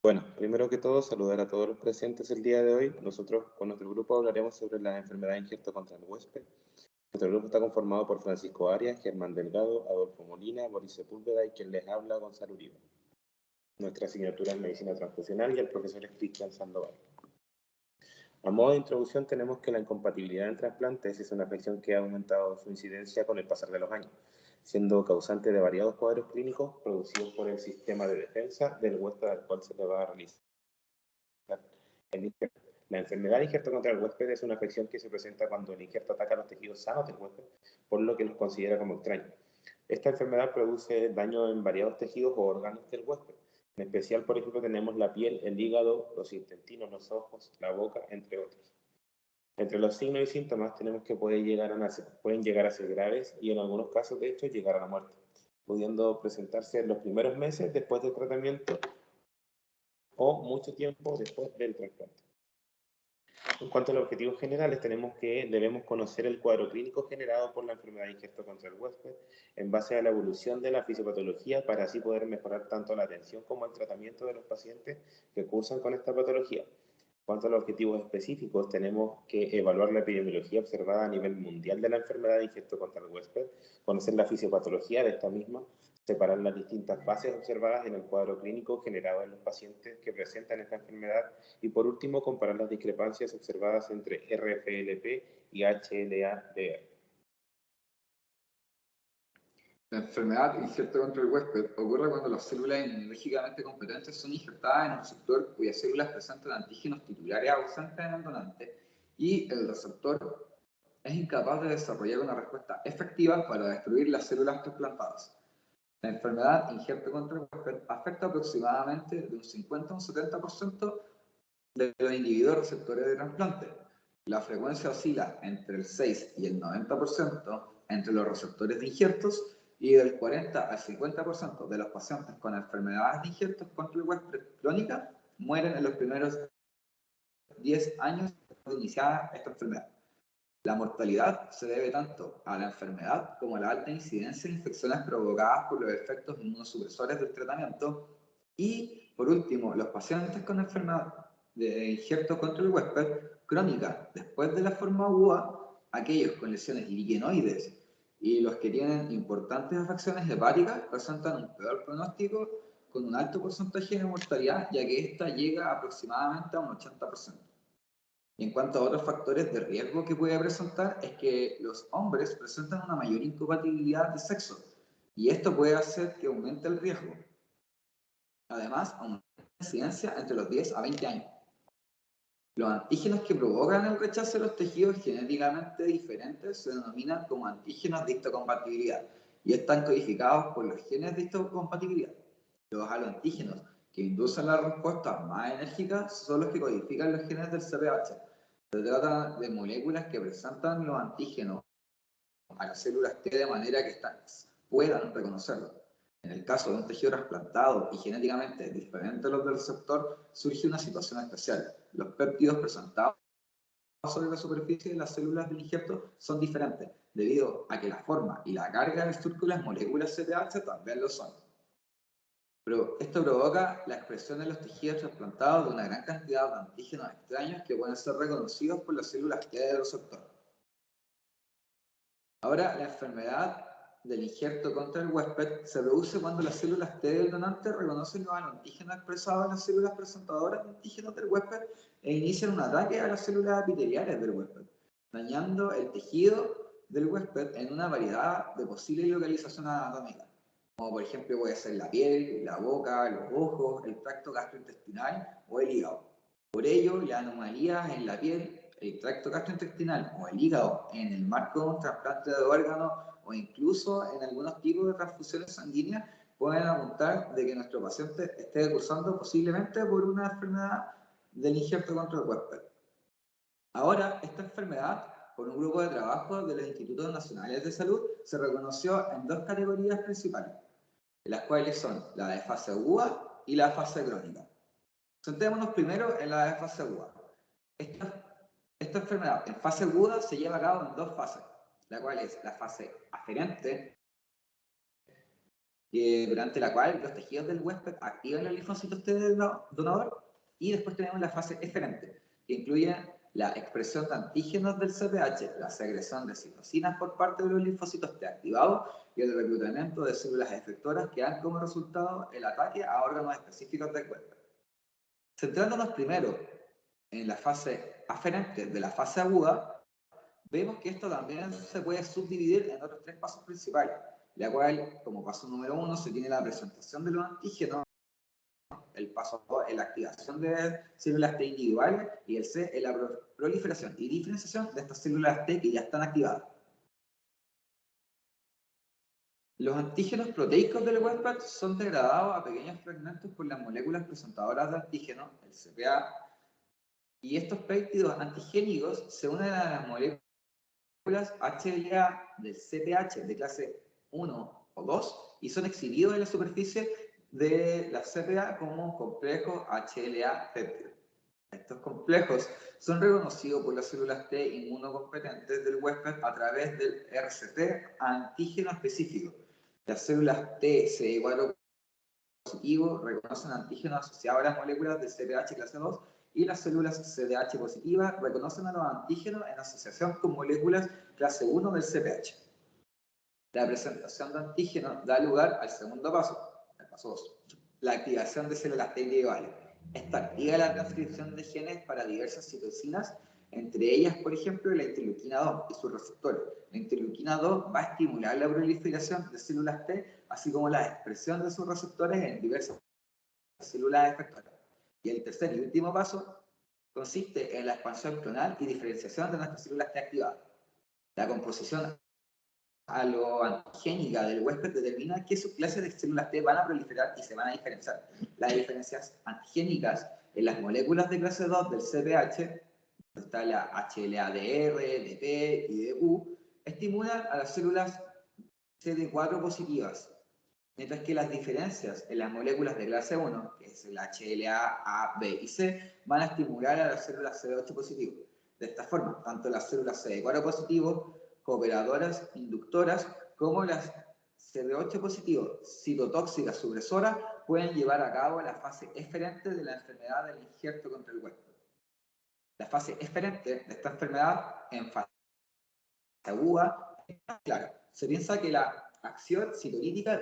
Bueno, primero que todo, saludar a todos los presentes el día de hoy. Nosotros con nuestro grupo hablaremos sobre la enfermedad injerto contra el huésped. Nuestro grupo está conformado por Francisco Arias, Germán Delgado, Adolfo Molina, Boris Sepúlveda y quien les habla, Gonzalo Uribe. Nuestra asignatura es Medicina Transfusional y el profesor es Cristian Sandoval. A modo de introducción tenemos que la incompatibilidad en trasplantes es una afección que ha aumentado su incidencia con el pasar de los años, siendo causante de variados cuadros clínicos producidos por el sistema de defensa del huésped al cual se le va a realizar el injerto. La enfermedad de injerto contra el huésped es una afección que se presenta cuando el injerto ataca los tejidos sanos del huésped, por lo que los considera como extraños. Esta enfermedad produce daño en variados tejidos o órganos del huésped. En especial, por ejemplo, tenemos la piel, el hígado, los intestinos, los ojos, la boca, entre otros. Entre los signos y síntomas tenemos que pueden llegar a ser graves y en algunos casos, de hecho, llegar a la muerte, pudiendo presentarse en los primeros meses después del tratamiento o mucho tiempo después del trasplante. En cuanto a los objetivos generales, debemos conocer el cuadro clínico generado por la enfermedad de injerto contra el huésped en base a la evolución de la fisiopatología para así poder mejorar tanto la atención como el tratamiento de los pacientes que cursan con esta patología. En cuanto a los objetivos específicos, tenemos que evaluar la epidemiología observada a nivel mundial de la enfermedad de injerto contra el huésped, conocer la fisiopatología de esta misma, separar las distintas fases observadas en el cuadro clínico generado en los pacientes que presentan esta enfermedad y, por último, comparar las discrepancias observadas entre RFLP y HLA-DR. La enfermedad injerto contra el huésped ocurre cuando las células inmunológicamente competentes son injertadas en un receptor cuyas células presentan antígenos titulares ausentes en el donante y el receptor es incapaz de desarrollar una respuesta efectiva para destruir las células trasplantadas. La enfermedad injerto contra el huésped afecta aproximadamente de un 50 a un 70% de los individuos receptores de trasplante. La frecuencia oscila entre el 6 y el 90% entre los receptores de injertos y del 40 al 50% de los pacientes con enfermedades de injertos contra el huésped crónica mueren en los primeros 10 años de iniciada esta enfermedad. La mortalidad se debe tanto a la enfermedad como a la alta incidencia de infecciones provocadas por los efectos inmunosupresores del tratamiento. Y, por último, los pacientes con enfermedad de injerto contra el huésped crónica después de la forma aguda, aquellos con lesiones liquenoides y los que tienen importantes afecciones hepáticas presentan un peor pronóstico con un alto porcentaje de mortalidad, ya que esta llega aproximadamente a un 80%. Y en cuanto a otros factores de riesgo que puede presentar, es que los hombres presentan una mayor incompatibilidad de sexo, y esto puede hacer que aumente el riesgo. Además, aumenta la incidencia entre los 10 a 20 años. Los antígenos que provocan el rechazo de los tejidos genéticamente diferentes se denominan como antígenos de histocompatibilidad y están codificados por los genes de histocompatibilidad. Los haloantígenos que inducen la respuesta más enérgica son los que codifican los genes del CPH. Se trata de moléculas que presentan los antígenos a las células T de manera que estas puedan reconocerlos. En el caso de un tejido trasplantado y genéticamente diferente a los del receptor, surge una situación especial. Los péptidos presentados sobre la superficie de las células del injerto son diferentes, debido a que la forma y la carga del surco de las moléculas CTH también lo son. Pero esto provoca la expresión en los tejidos trasplantados de una gran cantidad de antígenos extraños que pueden ser reconocidos por las células T del receptor. Ahora, la enfermedad del injerto contra el huésped se produce cuando las células T del donante reconocen los antígenos expresados en las células presentadoras de antígenos del huésped e inician un ataque a las células epiteliales del huésped, dañando el tejido del huésped en una variedad de posibles localizaciones anatómicas, como por ejemplo puede ser la piel, la boca, los ojos, el tracto gastrointestinal o el hígado. Por ello, las anomalías en la piel, el tracto gastrointestinal o el hígado en el marco de un trasplante de órganos o incluso en algunos tipos de transfusiones sanguíneas pueden apuntar de que nuestro paciente esté cursando posiblemente por una enfermedad del injerto contra el huésped. Ahora, esta enfermedad, por un grupo de trabajo de los Institutos Nacionales de Salud, se reconoció en dos categorías principales, las cuales son la de fase aguda y la fase crónica. Centrémonos primero en la de fase aguda. Esta enfermedad en fase aguda se lleva a cabo en dos fases, la cual es la fase aferente durante la cual los tejidos del huésped activan los linfocitos T del donador, y después tenemos la fase eferente, que incluye la expresión de antígenos del CPH, la secreción de citocinas por parte de los linfocitos T activados y el reclutamiento de células efectoras que dan como resultado el ataque a órganos específicos del huésped. Centrándonos primero en la fase aferente de la fase aguda, vemos que esto también se puede subdividir en otros 3 pasos principales, la cual, como paso número 1, se tiene la presentación de los antígenos, el paso 2 es la activación de células T individuales, y el C es la proliferación y diferenciación de estas células T que ya están activadas. Los antígenos proteicos del huésped son degradados a pequeños fragmentos por las moléculas presentadoras de antígenos, el CPA, y estos péptidos antigénicos se unen a las moléculas HLA del CPH de clase 1 o 2 y son exhibidos en la superficie de la CPA como complejos HLA péptido. Estos complejos son reconocidos por las células T inmunocompetentes del huésped a través del RCT antígeno específico. Las células T CD4 positivo reconocen antígenos asociados a las moléculas del CPH clase 2, y las células CDH positivas reconocen a los antígenos en asociación con moléculas clase 1 del CPH. La presentación de antígenos da lugar al segundo paso, el paso 2, la activación de células T individuales. Esta activa la transcripción de genes para diversas citocinas, entre ellas, por ejemplo, la interleuquina 2 y sus receptores. La interleuquina 2 va a estimular la proliferación de células T, así como la expresión de sus receptores en diversas células efectoras. Y el tercer y último paso consiste en la expansión clonal y diferenciación de nuestras células T activadas. La composición aloantigénica del huésped determina qué subclases de células T van a proliferar y se van a diferenciar. Las diferencias antigénicas en las moléculas de clase 2 del CPH, está la HLA-DR, DP y DU, estimulan a las células CD4 positivas, mientras que las diferencias en las moléculas de clase 1, que es el HLA, A, B y C, van a estimular a las células CD8 positivo. De esta forma, tanto las células CD4 positivo, cooperadoras, inductoras, como las CD8 positivo, citotóxicas supresoras, pueden llevar a cabo la fase eferente de la enfermedad del injerto contra el huésped. La fase eferente de esta enfermedad en fase aguda es clara. Se piensa que la acción citolítica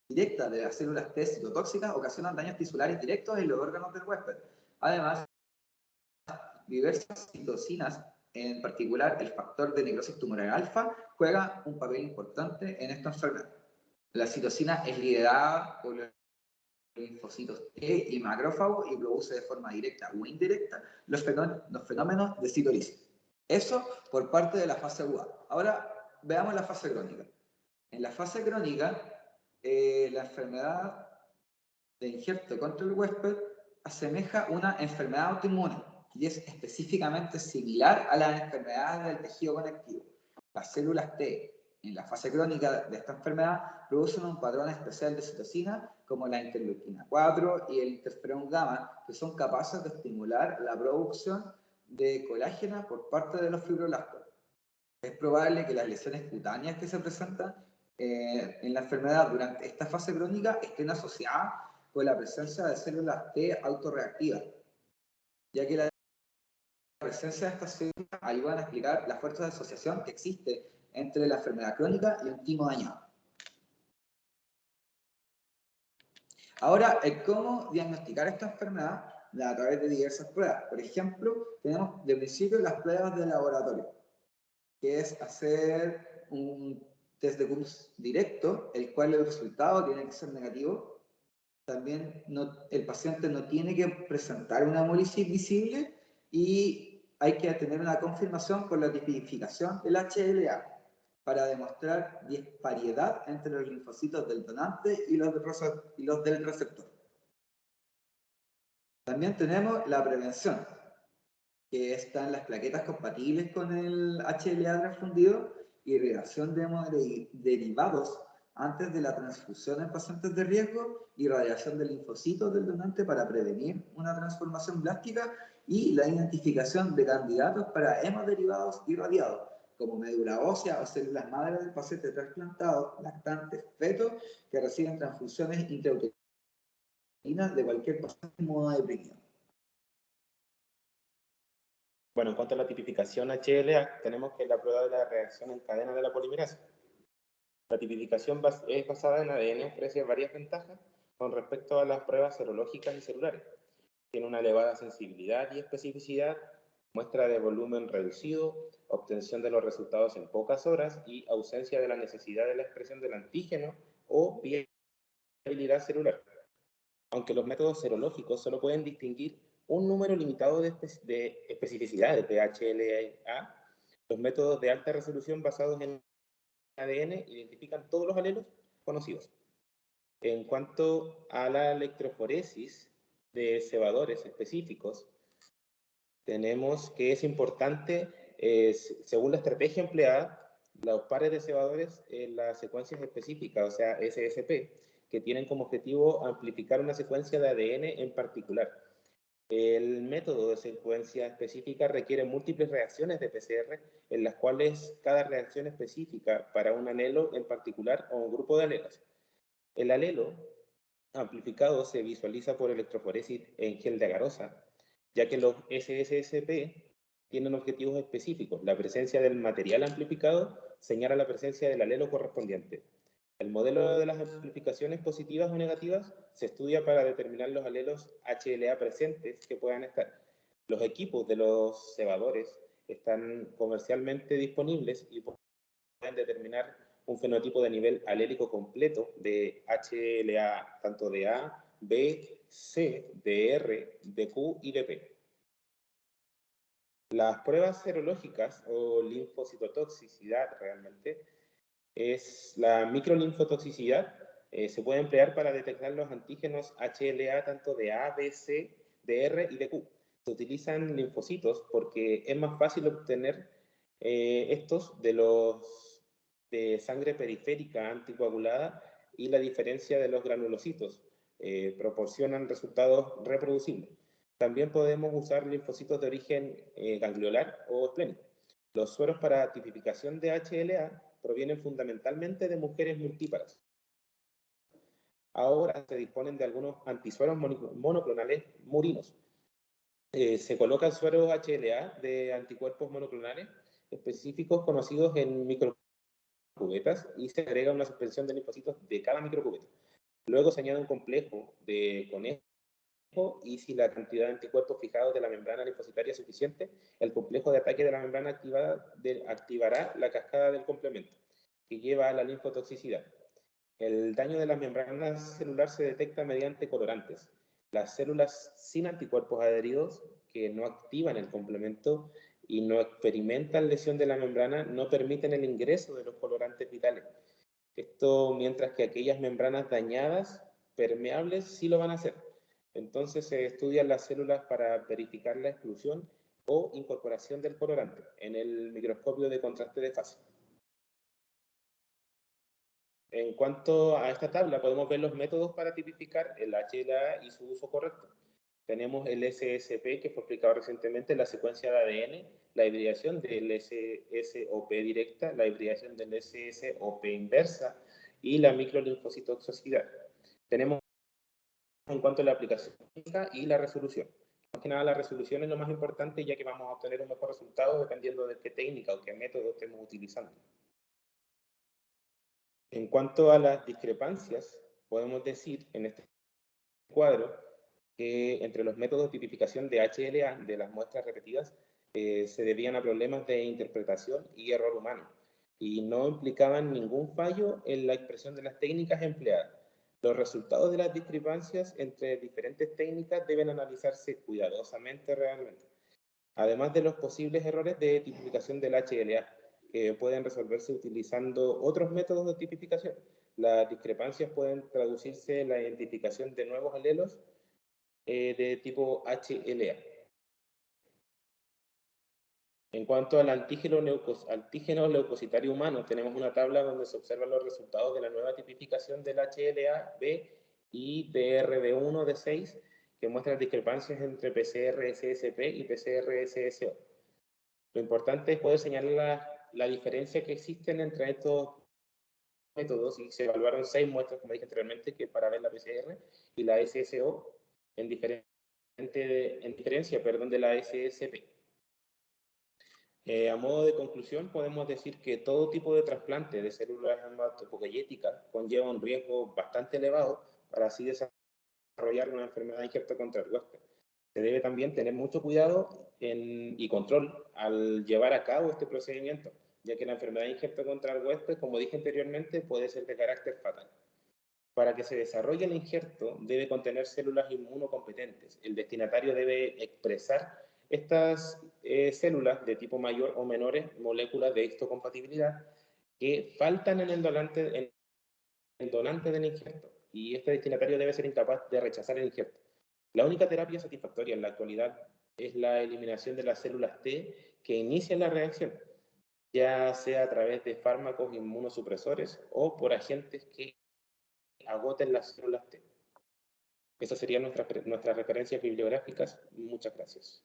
directa de las células T citotóxicas ocasionan daños tisulares directos en los órganos del huésped. Además, diversas citocinas, en particular el factor de necrosis tumoral alfa, juega un papel importante en esta enfermedad. La citocina es liderada por los linfocitos T y macrófagos y produce de forma directa o indirecta los fenómenos de citolisis. Eso por parte de la fase aguda. Ahora veamos la fase crónica. En la fase crónica, la enfermedad de injerto contra el huésped asemeja una enfermedad autoinmune y es específicamente similar a las enfermedades del tejido conectivo. Las células T en la fase crónica de esta enfermedad producen un patrón especial de citocina como la interleuquina 4 y el interferón gamma, que son capaces de estimular la producción de colágeno por parte de los fibroblastos. Es probable que las lesiones cutáneas que se presentan en la enfermedad durante esta fase crónica estén asociadas con la presencia de células T autorreactivas, ya que la presencia de estas células ayudan a explicar la fuerza de asociación que existe entre la enfermedad crónica y un timo dañado. Ahora, cómo diagnosticar esta enfermedad a través de diversas pruebas. Por ejemplo, tenemos de principio las pruebas de laboratorio, que es hacer un test de Coombs directo, el cual el resultado tiene que ser negativo. También el paciente no tiene que presentar una hemólisis visible y hay que tener una confirmación con la tipificación del HLA para demostrar disparidad entre los linfocitos del donante y los del receptor. También tenemos la prevención, que están las plaquetas compatibles con el HLA transfundido, irrigación de derivados antes de la transfusión en pacientes de riesgo, irradiación de linfocitos del donante para prevenir una transformación blástica y la identificación de candidatos para hemoderivados irradiados, como médula ósea o células madre del paciente trasplantado, lactantes, fetos que reciben transfusiones intrauterinas de cualquier paciente inmunodeprimido. Bueno, en cuanto a la tipificación HLA, tenemos que la prueba de la reacción en cadena de la polimerasa. La tipificación es basada en ADN, ofrece varias ventajas con respecto a las pruebas serológicas y celulares. Tiene una elevada sensibilidad y especificidad, muestra de volumen reducido, obtención de los resultados en pocas horas y ausencia de la necesidad de la expresión del antígeno o viabilidad celular. Aunque los métodos serológicos solo pueden distinguir un número limitado de especificidades de HLA, los métodos de alta resolución basados en ADN identifican todos los alelos conocidos. En cuanto a la electroforesis de cebadores específicos, tenemos que es importante, según la estrategia empleada, los pares de cebadores en las secuencias específicas, o sea, SSP, que tienen como objetivo amplificar una secuencia de ADN en particular. El método de secuencia específica requiere múltiples reacciones de PCR, en las cuales cada reacción específica para un alelo en particular o un grupo de alelos. El alelo amplificado se visualiza por electroforesis en gel de agarosa, ya que los SSP tienen objetivos específicos. La presencia del material amplificado señala la presencia del alelo correspondiente. El modelo de las amplificaciones positivas o negativas se estudia para determinar los alelos HLA presentes que puedan estar. Los equipos de los cebadores están comercialmente disponibles y pueden determinar un fenotipo de nivel alélico completo de HLA, tanto de A, B, C, de R, de Q y de P. Las pruebas serológicas o linfocitotoxicidad realmente es la microlinfotoxicidad. Se puede emplear para detectar los antígenos HLA tanto de A, B, C, de R y de Q. Se utilizan linfocitos porque es más fácil obtener estos de sangre periférica anticoagulada y la diferencia de los granulocitos. Proporcionan resultados reproducibles. También podemos usar linfocitos de origen gangliolar o esplénico. Los sueros para tipificación de HLA provienen fundamentalmente de mujeres multíparas. Ahora se disponen de algunos antisueros monoclonales murinos. Se colocan sueros HLA de anticuerpos monoclonales específicos conocidos en microcubetas y se agrega una suspensión de linfocitos de cada microcubeta. Luego se añade un complejo de conejo y si la cantidad de anticuerpos fijados de la membrana linfocitaria es suficiente, el complejo de ataque de la membrana activará la cascada del complemento, que lleva a la linfotoxicidad. El daño de la membrana celular se detecta mediante colorantes. Las células sin anticuerpos adheridos, que no activan el complemento y no experimentan lesión de la membrana, no permiten el ingreso de los colorantes vitales. Esto mientras que aquellas membranas dañadas, permeables, sí lo van a hacer. Entonces se estudian las células para verificar la exclusión o incorporación del colorante en el microscopio de contraste de fase. En cuanto a esta tabla, podemos ver los métodos para tipificar el HLA y su uso correcto. Tenemos el SSP, que fue explicado recientemente, la secuencia de ADN, la hibridación del SSOP directa, la hibridación del SSOP inversa y la microlinfocitotoxicidad. Tenemos en cuanto a la aplicación y la resolución. Más que nada la resolución es lo más importante, ya que vamos a obtener un mejor resultado dependiendo de qué técnica o qué método estemos utilizando. En cuanto a las discrepancias, podemos decir en este cuadro que entre los métodos de tipificación de HLA de las muestras repetidas se debían a problemas de interpretación y error humano y no implicaban ningún fallo en la expresión de las técnicas empleadas. Los resultados de las discrepancias entre diferentes técnicas deben analizarse cuidadosamente realmente, además de los posibles errores de tipificación del HLA, que pueden resolverse utilizando otros métodos de tipificación. Las discrepancias pueden traducirse en la identificación de nuevos alelos de tipo HLA. En cuanto al antígeno leucocitario humano, tenemos una tabla donde se observan los resultados de la nueva tipificación del HLA-B y DRB1-D6, que muestran discrepancias entre PCR-SSP y PCR-SSO. Lo importante es poder señalar la diferencia que existen entre estos métodos, y se evaluaron 6 muestras, como dije anteriormente, que para ver la PCR y la SSO, en diferencia, de la SSP. A modo de conclusión, podemos decir que todo tipo de trasplante de células hematopoyéticas conlleva un riesgo bastante elevado para así desarrollar una enfermedad injerto contra el huésped. Se debe también tener mucho cuidado y control al llevar a cabo este procedimiento, ya que la enfermedad injerto contra el huésped, como dije anteriormente, puede ser de carácter fatal. Para que se desarrolle el injerto, debe contener células inmunocompetentes. El destinatario debe expresar estas células de tipo mayor o menores moléculas de histocompatibilidad que faltan en el donante del injerto, y este destinatario debe ser incapaz de rechazar el injerto. La única terapia satisfactoria en la actualidad es la eliminación de las células T que inician la reacción, ya sea a través de fármacos inmunosupresores o por agentes que agoten las células T. Esas serían nuestras referencias bibliográficas. Muchas gracias.